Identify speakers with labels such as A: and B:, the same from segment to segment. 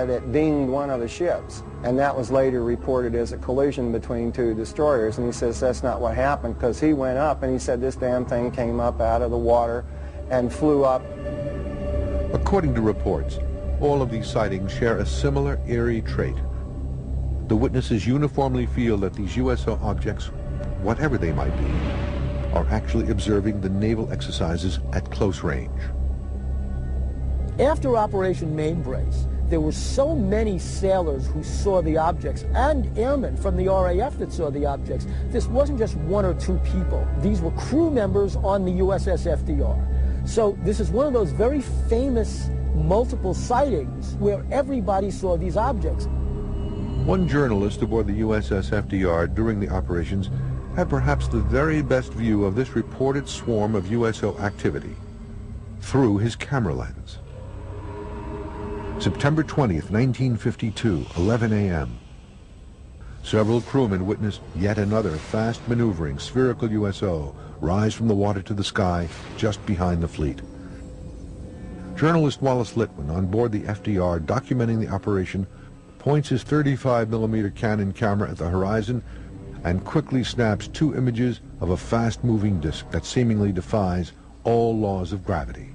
A: It dinged one of the ships, and that was later reported as a collision between two destroyers. And he says that's not what happened, because he went up and he said this damn thing came up out of the water and flew up.
B: According to reports, all of these sightings share a similar eerie trait. The witnesses uniformly feel that these USO objects, whatever they might be, are actually observing the naval exercises at close range.
C: After Operation Mainbrace, there were so many sailors who saw the objects, and airmen from the RAF that saw the objects. This wasn't just one or two people. These were crew members on the USS FDR. So this is one of those very famous multiple sightings where everybody saw these objects.
B: One journalist aboard the USS FDR during the operations had perhaps the very best view of this reported swarm of USO activity through his camera lens. September 20th, 1952, 11 a.m. Several crewmen witnessed yet another fast maneuvering spherical USO rise from the water to the sky just behind the fleet. Journalist Wallace Litwin, on board the FDR documenting the operation, points his 35mm Canon camera at the horizon and quickly snaps two images of a fast-moving disk that seemingly defies all laws of gravity.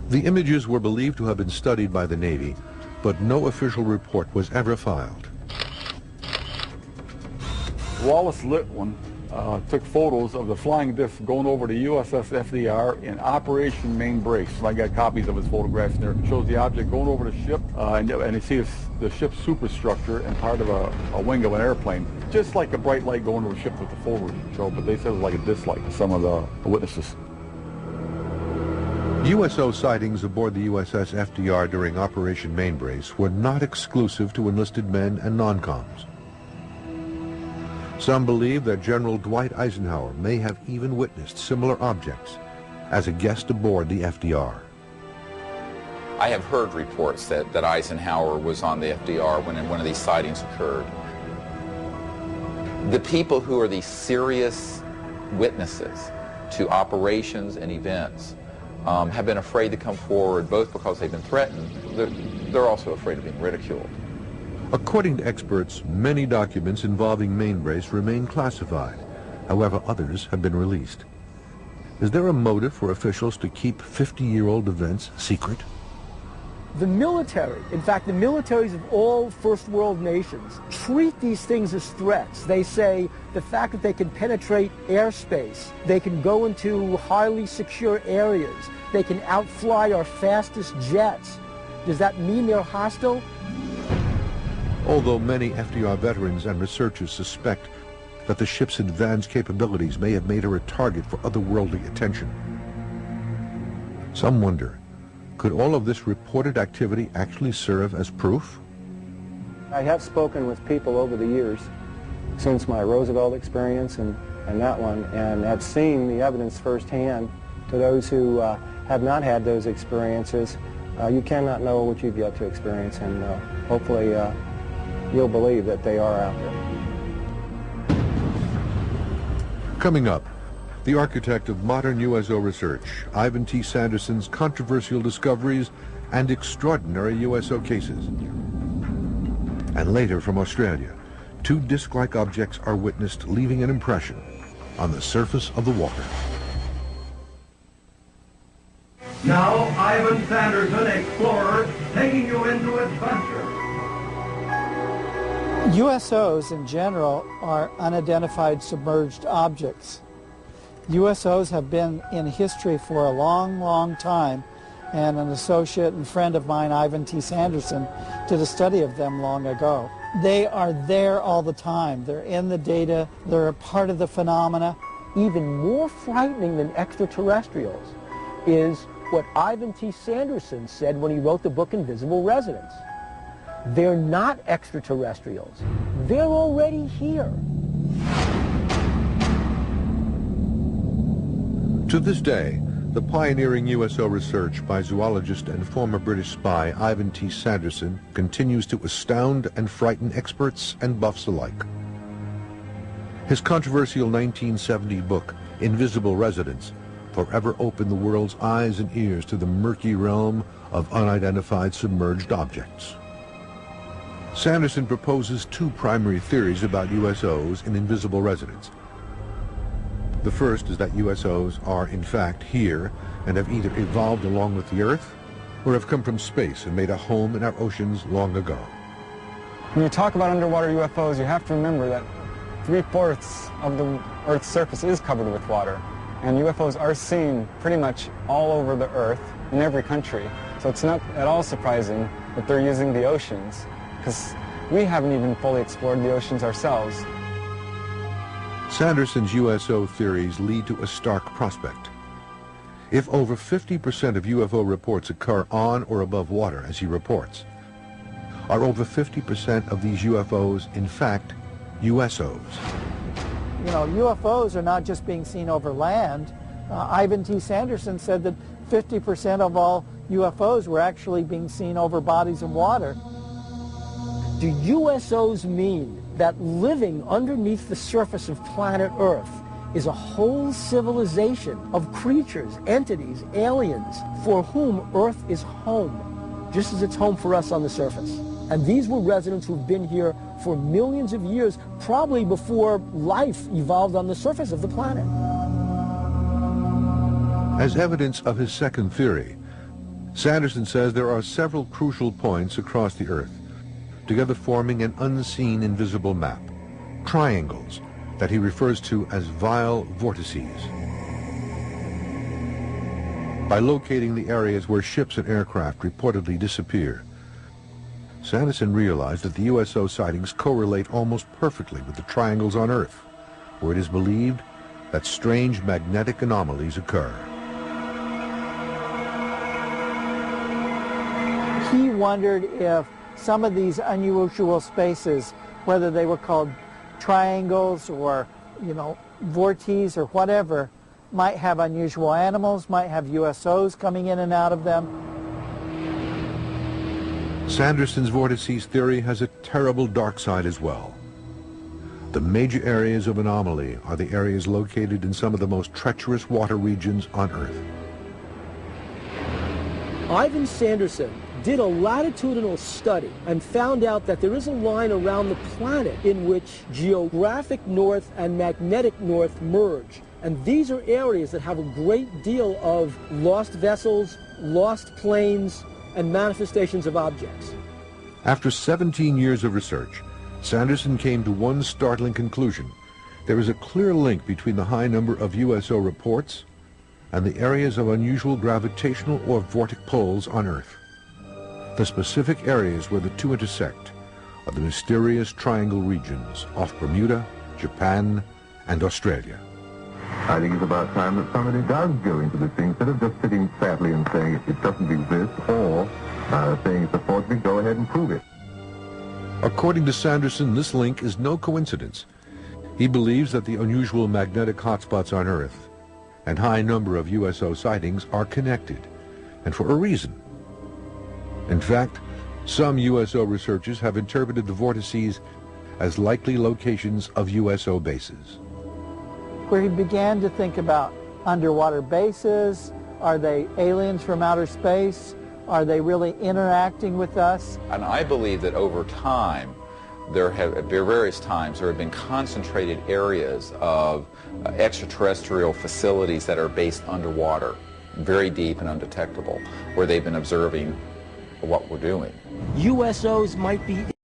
B: The images were believed to have been studied by the Navy, but no official report was ever filed.
D: Wallace Litwin took photos of the flying disc going over the USS FDR in Operation Mainbrace. I got copies of his photographs there. It shows the object going over the ship, and you see the ship's superstructure and part of a wing of an airplane. Just like a bright light going over a ship with the photos show, but they said it was like a disc light to some of the witnesses.
B: USO sightings aboard the USS FDR during Operation Mainbrace were not exclusive to enlisted men and non-coms. Some believe that General Dwight Eisenhower may have even witnessed similar objects as a guest aboard the FDR.
E: I have heard reports that Eisenhower was on the FDR when one of these sightings occurred. The people who are the serious witnesses to operations and events have been afraid to come forward, both because they've been threatened, they're also afraid of being ridiculed.
B: According to experts, many documents involving Mainbrace remain classified. However, others have been released. Is there a motive for officials to keep 50-year-old events secret?
C: The military, in fact, the militaries of all first world nations treat these things as threats. They say the fact that they can penetrate airspace, they can go into highly secure areas, they can outfly our fastest jets. Does that mean they're hostile?
B: Although many FDR veterans and researchers suspect that the ship's advanced capabilities may have made her a target for otherworldly attention, some wonder, could all of this reported activity actually serve as proof?
A: I have spoken with people over the years, since my Roosevelt experience and that one, and have seen the evidence firsthand. To those who have not had those experiences, you cannot know what you've yet to experience, and hopefully you'll believe that they are out there.
B: Coming up, the architect of modern USO research, Ivan T. Sanderson's controversial discoveries and extraordinary USO cases. And later from Australia, two disc-like objects are witnessed leaving an impression on the surface of the water.
F: Now, Ivan Sanderson, explorer, taking you into adventure.
G: USOs in general are unidentified submerged objects. USOs have been in history for a long, long time, and an associate and friend of mine, Ivan T. Sanderson, did a study of them long ago. They are there all the time. They're in the data. They're a part of the phenomena.
C: Even more frightening than extraterrestrials is what Ivan T. Sanderson said when he wrote the book Invisible Residents. They're not extraterrestrials. They're already here.
B: To this day, the pioneering USO research by zoologist and former British spy Ivan T. Sanderson continues to astound and frighten experts and buffs alike. His controversial 1970 book, Invisible Residents, forever opened the world's eyes and ears to the murky realm of unidentified submerged objects. Sanderson proposes two primary theories about USOs and invisible residents. The first is that USOs are in fact here and have either evolved along with the Earth or have come from space and made a home in our oceans long ago.
H: When you talk about underwater UFOs, you have to remember that 3/4 of the Earth's surface is covered with water. And UFOs are seen pretty much all over the Earth, in every country. So it's not at all surprising that they're using the oceans, because we haven't even fully explored the oceans ourselves.
B: Sanderson's USO theories lead to a stark prospect. If over 50% of UFO reports occur on or above water, as he reports, are over 50% of these UFOs in fact USOs?
G: You know, UFOs are not just being seen over land. Ivan T. Sanderson said that 50% of all UFOs were actually being seen over bodies of water.
C: Do USOs mean that living underneath the surface of planet Earth is a whole civilization of creatures, entities, aliens, for whom Earth is home, just as it's home for us on the surface? And these were residents who've been here for millions of years, probably before life evolved on the surface of the planet.
B: As evidence of his second theory, Sanderson says there are several crucial points across the Earth, together forming an unseen invisible map, triangles that he refers to as vile vortices. By locating the areas where ships and aircraft reportedly disappear, Sanderson realized that the USO sightings correlate almost perfectly with the triangles on Earth, where it is believed that strange magnetic anomalies occur.
G: He wondered if some of these unusual spaces, whether they were called triangles or, you know, vortices or whatever, might have unusual animals, might have USOs coming in and out of them.
B: Sanderson's vortices theory has a terrible dark side as well. The major areas of anomaly are the areas located in some of the most treacherous water regions on Earth.
C: Ivan Sanderson did a latitudinal study and found out that there is a line around the planet in which geographic north and magnetic north merge. And these are areas that have a great deal of lost vessels, lost planes, and manifestations of objects.
B: After 17 years of research, Sanderson came to one startling conclusion. There is a clear link between the high number of USO reports and the areas of unusual gravitational or vortic poles on Earth. The specific areas where the two intersect are the mysterious triangle regions off Bermuda, Japan, and Australia.
I: I think it's about time that somebody does go into this thing, instead of just sitting sadly and saying it doesn't exist, or saying it's a forgery, go ahead and prove it.
B: According to Sanderson, this link is no coincidence. He believes that the unusual magnetic hotspots on Earth and high number of USO sightings are connected, and for a reason. In fact, some USO researchers have interpreted the vortices as likely locations of USO bases.
G: Where he began to think about underwater bases. Are they aliens from outer space? Are they really interacting with us?
E: And I believe that over time, at various times, there have been concentrated areas of extraterrestrial facilities that are based underwater, very deep and undetectable, where they've been observing what we're doing.
C: USOs might be